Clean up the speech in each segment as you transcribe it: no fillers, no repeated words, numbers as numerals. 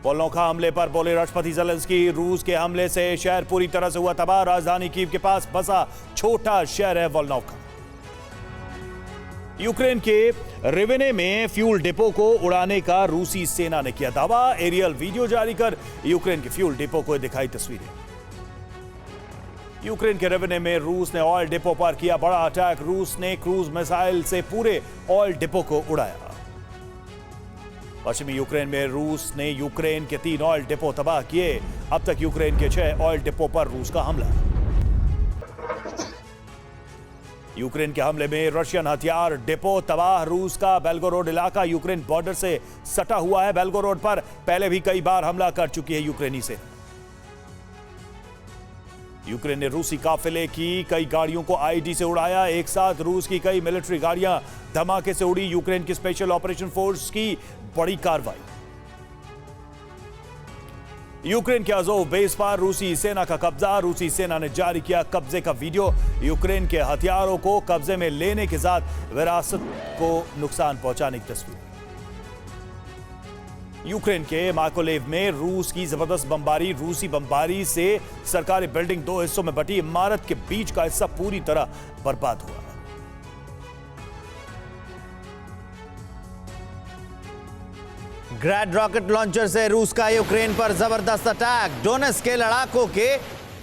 वोल्नोवा हमले पर बोले राष्ट्रपति ज़ेलेंस्की, रूस के हमले से शहर पूरी तरह से हुआ तबाह। राजधानी कीव के पास बसा छोटा शहर है वोल्नोवा। यूक्रेन के रिवेने में फ्यूल डिपो को उड़ाने का रूसी सेना ने किया दावा। एरियल वीडियो जारी कर यूक्रेन के फ्यूल डिपो को दिखाई तस्वीरें। यूक्रेन के रिवेने में रूस ने ऑयल डिपो पर किया बड़ा अटैक। रूस ने क्रूज मिसाइल से पूरे ऑयल डिपो को उड़ाया। पश्चिमी यूक्रेन में रूस ने यूक्रेन के 3 ऑयल डिपो तबाह किए। अब तक यूक्रेन के 6 ऑयल डिपो पर रूस का हमला। यूक्रेन के हमले में रशियन हथियार डिपो तबाह। रूस का बेल्गोरोड इलाका यूक्रेन बॉर्डर से सटा हुआ है। बेल्गोरोड पर पहले भी कई बार हमला कर चुकी है यूक्रेनी सेना। यूक्रेन ने रूसी काफिले की कई गाड़ियों को आईडी से उड़ाया। एक साथ रूस की कई मिलिट्री गाड़ियां धमाके से उड़ी। यूक्रेन की स्पेशल ऑपरेशन फोर्स की बड़ी कार्रवाई। यूक्रेन के अज़ोव बेस पर रूसी सेना का कब्जा। रूसी सेना ने जारी किया कब्जे का वीडियो। यूक्रेन के हथियारों को कब्जे में लेने के साथ विरासत को नुकसान पहुंचाने की तस्वीर। यूक्रेन के माकोलेव में रूस की जबरदस्त बमबारी। रूसी बमबारी से सरकारी बिल्डिंग 2 हिस्सों में बटी। इमारत के बीच का हिस्सा पूरी तरह बर्बाद हुआ। ग्रैड रॉकेट लॉन्चर से रूस का यूक्रेन पर जबरदस्त अटैक। डोनेट्स्क के लड़ाकों के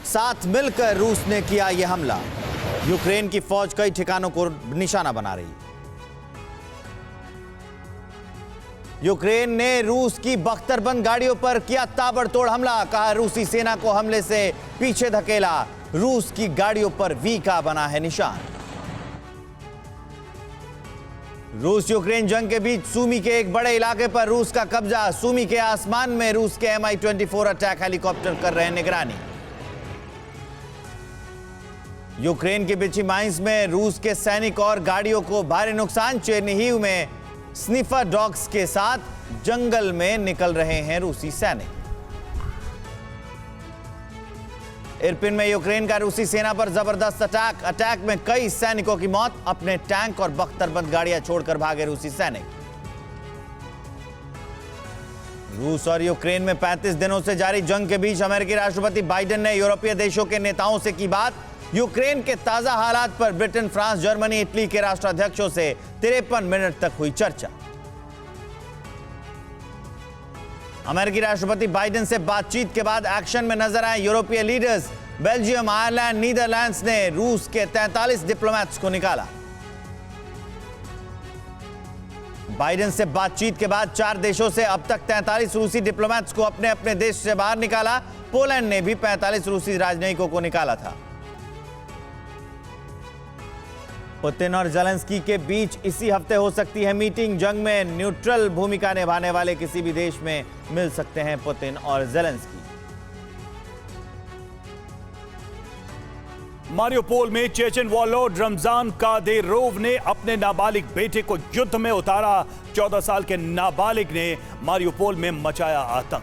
साथ मिलकर रूस ने किया यह हमला। यूक्रेन की फौज कई ठिकानों को निशाना बना रही। यूक्रेन ने रूस की बख्तरबंद गाड़ियों पर किया ताबड़तोड़ हमला। कहा रूसी सेना को हमले से पीछे धकेला। रूस की गाड़ियों पर वी का बना है निशान। रूस यूक्रेन जंग के बीच सूमी के एक बड़े इलाके पर रूस का कब्जा। सूमी के आसमान में रूस के Mi-24 अटैक हेलीकॉप्टर कर रहे हैं निगरानी। यूक्रेन के बिची माइंस में रूस के सैनिक और गाड़ियों को भारी नुकसान। चेर्निहिव में स्निफर डॉग्स के साथ जंगल में निकल रहे हैं रूसी सैनिक। इरपिन में यूक्रेन का रूसी सेना पर जबरदस्त अटैक में कई सैनिकों की मौत। अपने टैंक और बख्तरबंद गाड़ियां छोड़कर भागे रूसी सैनिक। रूस और यूक्रेन में 35 दिनों से जारी जंग के बीच अमेरिकी राष्ट्रपति बाइडेन ने यूरोपीय देशों के नेताओं से की बात। यूक्रेन के ताजा हालात पर ब्रिटेन, फ्रांस, जर्मनी, इटली के राष्ट्राध्यक्षों से 53 मिनट तक हुई चर्चा। अमेरिकी राष्ट्रपति बाइडेन से बातचीत के बाद एक्शन में नजर आए यूरोपीय लीडर्स। बेल्जियम, आयरलैंड, नीदरलैंड्स ने रूस के 43 डिप्लोमेट्स को निकाला। बाइडेन से बातचीत के बाद 4 देशों से अब तक 43 रूसी डिप्लोमेट्स को अपने अपने देश से बाहर निकाला। पोलैंड ने भी 45 रूसी राजनयिकों को निकाला था। पुतिन और ज़ेलेंस्की के बीच इसी हफ्ते हो सकती है मीटिंग। जंग में न्यूट्रल भूमिका निभाने वाले किसी भी देश में मिल सकते हैं पुतिन और ज़ेलेंस्की। मारियोपोल में चेचन वॉरलॉर्ड रमजान कादिरोव ने अपने नाबालिग बेटे को युद्ध में उतारा। 14 साल के नाबालिग ने मारियोपोल में मचाया आतंक।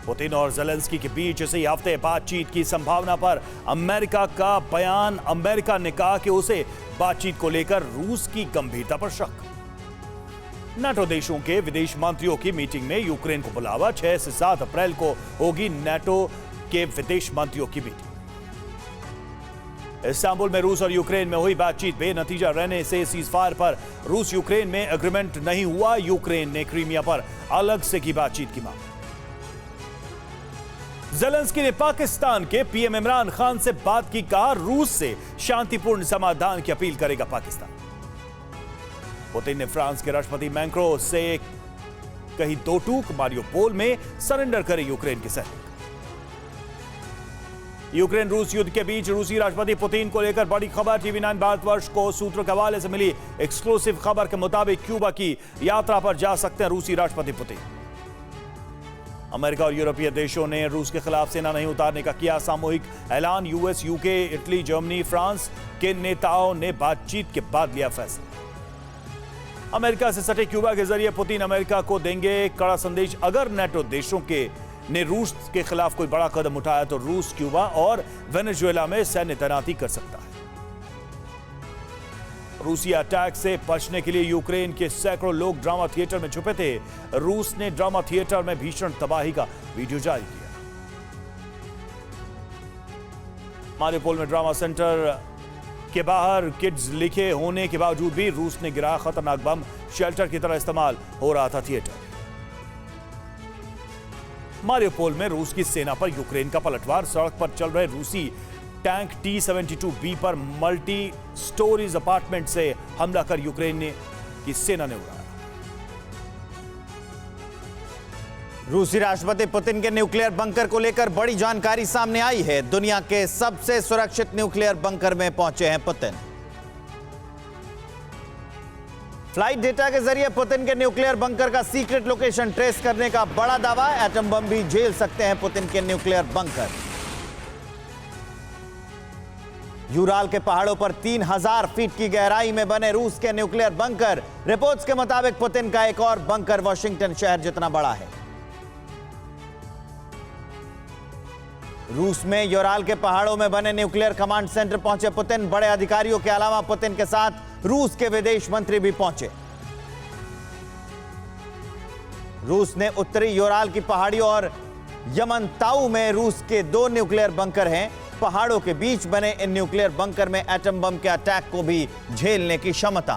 पुतिन और ज़ेलेंस्की के बीच इसी हफ्ते बातचीत की संभावना पर अमेरिका का बयान। अमेरिका ने कहा कि उसे बातचीत को लेकर रूस की गंभीरता पर शक। नाटो देशों के विदेश मंत्रियों की मीटिंग में यूक्रेन को बुलावा। 6 से 7 अप्रैल को होगी नाटो के विदेश मंत्रियों की मीटिंग। इस्तांबुल में रूस और यूक्रेन में हुई बातचीत बेनतीजा रहने से सीजफायर पर रूस यूक्रेन में एग्रीमेंट नहीं हुआ। यूक्रेन ने क्रीमिया पर अलग से की बातचीत की मांग। ज़ेलेंस्की ने पाकिस्तान के पीएम इमरान खान से बात की। कहा रूस से शांतिपूर्ण समाधान की अपील करेगा पाकिस्तान। पुतिन ने फ्रांस के राष्ट्रपति मैक्रो से कही 2 टूक। मारियोपोल में सरेंडर करे यूक्रेन के सैनिक। यूक्रेन रूस युद्ध के बीच रूसी राष्ट्रपति पुतिन को लेकर बड़ी खबर। TV9 भारतवर्ष को सूत्रों के हवाले से मिली एक्सक्लूसिव खबर के मुताबिक क्यूबा की यात्रा पर जा सकते हैं रूसी राष्ट्रपति पुतिन। अमेरिका और यूरोपीय देशों ने रूस के खिलाफ सेना नहीं उतारने का किया सामूहिक ऐलान। US, UK, Italy, Germany, France के नेताओं ने बातचीत के बाद लिया फैसला। अमेरिका से सटे क्यूबा के जरिए पुतिन अमेरिका को देंगे कड़ा संदेश। अगर नाटो देशों ने रूस के खिलाफ कोई बड़ा कदम उठाया तो रूस क्यूबा और वेनेजुएला में सैन्य तैनाती कर सकता है। रूसी अटैक से बचने के लिए यूक्रेन के सैकड़ों लोग ड्रामा थिएटर में छुपे थे। रूस ने ड्रामा थिएटर में भीषण तबाही का वीडियो जारी किया। मारिउपोल में ड्रामा सेंटर के बाहर किड्स लिखे होने के बावजूद भी रूस ने गिराया खतरनाक बम। शेल्टर की तरह इस्तेमाल हो रहा था थिएटर। मारिउपोल में रूस की सेना पर यूक्रेन का पलटवार। सड़क पर चल रहे रूसी टैंक T-72B पर मल्टी स्टोरीज अपार्टमेंट से हमला कर यूक्रेन की सेना ने उड़ाया। रूसी राष्ट्रपति पुतिन के न्यूक्लियर बंकर को लेकर बड़ी जानकारी सामने आई है। दुनिया के सबसे सुरक्षित न्यूक्लियर बंकर में पहुंचे हैं पुतिन। फ्लाइट डेटा के जरिए पुतिन के न्यूक्लियर बंकर का सीक्रेट लोकेशन ट्रेस करने का बड़ा दावा। एटम बम भी झेल सकते हैं पुतिन के न्यूक्लियर बंकर। यूराल के पहाड़ों पर 3000 फीट की गहराई में बने रूस के न्यूक्लियर बंकर। रिपोर्ट्स के मुताबिक पुतिन का एक और बंकर वॉशिंगटन शहर जितना बड़ा है। रूस में यूराल के पहाड़ों में बने न्यूक्लियर कमांड सेंटर पहुंचे पुतिन। बड़े अधिकारियों के अलावा पुतिन के साथ रूस के विदेश मंत्री भी पहुंचे। रूस ने उत्तरी यूराल की पहाड़ियों और यमनताऊ में रूस के 2 न्यूक्लियर बंकर हैं। पहाड़ों के बीच बने इन न्यूक्लियर बंकर में एटम बम के अटैक को भी झेलने की क्षमता।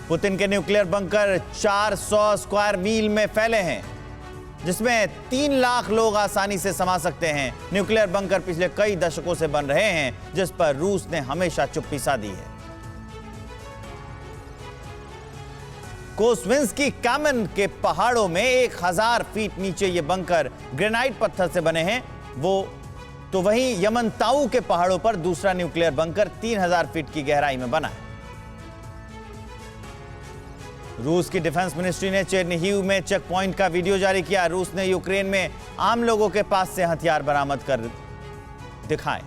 पुतिन के न्यूक्लियर बंकर 400 स्क्वायर मील में फैले हैं, जिसमें 3 लाख लोग आसानी से समा सकते हैं। न्यूक्लियर बंकर पिछले कई दशकों से बन रहे हैं, जिस पर रूस ने हमेशा चुप्पी साधी है। कोस्विंस्की कामेन के पहाड़ों में 1000 फीट नीचे ये बंकर ग्रेनाइट पत्थर से बने हैं। वहीं यमनताऊ के पहाड़ों पर दूसरा न्यूक्लियर बंकर 3000 फीट की गहराई में बना है। रूस की डिफेंस मिनिस्ट्री ने चेर्निहिव में चेक पॉइंट का वीडियो जारी किया। रूस ने यूक्रेन में आम लोगों के पास से हथियार बरामद कर दिखाए।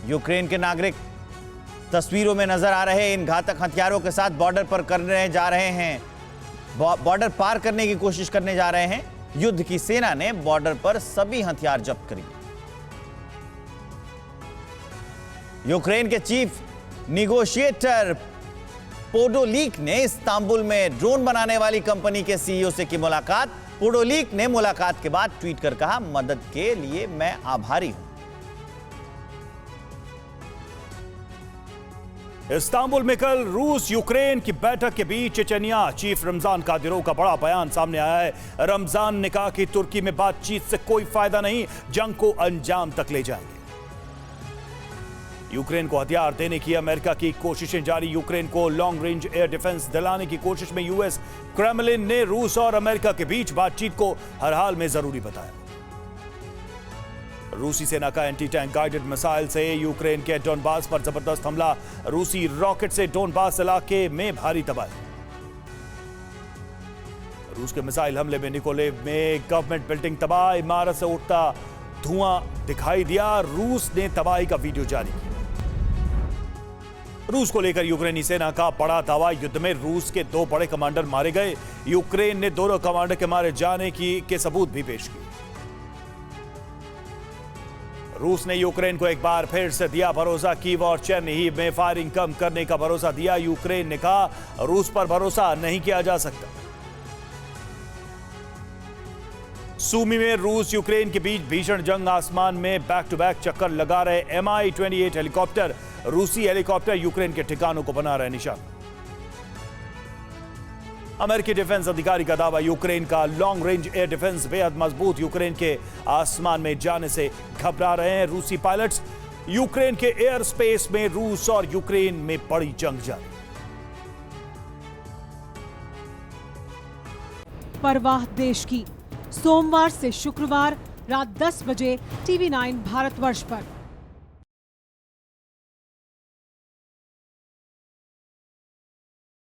यूक्रेन के नागरिक तस्वीरों में नजर आ रहे इन घातक हथियारों के साथ बॉर्डर पर बॉर्डर पार करने की कोशिश करने जा रहे हैं। युद्ध की सेना ने बॉर्डर पर सभी हथियार जब्त कर लिए। यूक्रेन के चीफ निगोशिएटर पोडोलिक ने इस्तांबुल में ड्रोन बनाने वाली कंपनी के सीईओ से की मुलाकात। पोडोलिक ने मुलाकात के बाद ट्वीट कर कहा, मदद के लिए मैं आभारी हूं। इस्तांबुल में कल रूस यूक्रेन की बैठक के बीच चेचनिया चीफ रमजान कादिरोव का बड़ा बयान सामने आया है। रमजान ने कहा कि तुर्की में बातचीत से कोई फायदा नहीं, जंग को अंजाम तक ले जाएंगे। यूक्रेन को हथियार देने की अमेरिका की कोशिशें जारी। यूक्रेन को लॉन्ग रेंज एयर डिफेंस दिलाने की कोशिश में यूएस क्रेमलिन ने रूस और अमेरिका के बीच बातचीत को हर हाल में जरूरी बताया। रूसी सेना का एंटी टैंक गाइडेड मिसाइल से यूक्रेन के डोनबास पर जबरदस्त हमला। रूसी रॉकेट से डोनबास इलाके में भारी तबाही। रूस के मिसाइल हमले में निकोलेव में गवर्नमेंट बिल्डिंग तबाह। इमारत से उठता धुआं दिखाई दिया। रूस ने तबाही का वीडियो जारी किया। रूस को लेकर यूक्रेनी सेना का बड़ा दावा। युद्ध में रूस के 2 बड़े कमांडर मारे गए। यूक्रेन ने दोनों कमांडर के मारे जाने के सबूत भी पेश किए। रूस ने यूक्रेन को एक बार फिर से दिया भरोसा। कीव और चेर्निहिव में फायरिंग कम करने का भरोसा दिया। यूक्रेन ने कहा, रूस पर भरोसा नहीं किया जा सकता। सूमी में रूस यूक्रेन के बीच भीषण जंग। आसमान में बैक टू बैक चक्कर लगा रहे Mi-28 हेलीकॉप्टर। रूसी हेलीकॉप्टर यूक्रेन के ठिकानों को बना रहे निशान। अमेरिकी डिफेंस अधिकारी का दावा, यूक्रेन का लॉन्ग रेंज एयर डिफेंस बेहद मजबूत। यूक्रेन के आसमान में जाने से घबरा रहे हैं रूसी पायलट्स। यूक्रेन के एयर स्पेस में रूस और यूक्रेन में बड़ी जंग जारी। परवाह देश की, सोमवार से शुक्रवार रात 10 बजे TV9 भारतवर्ष पर।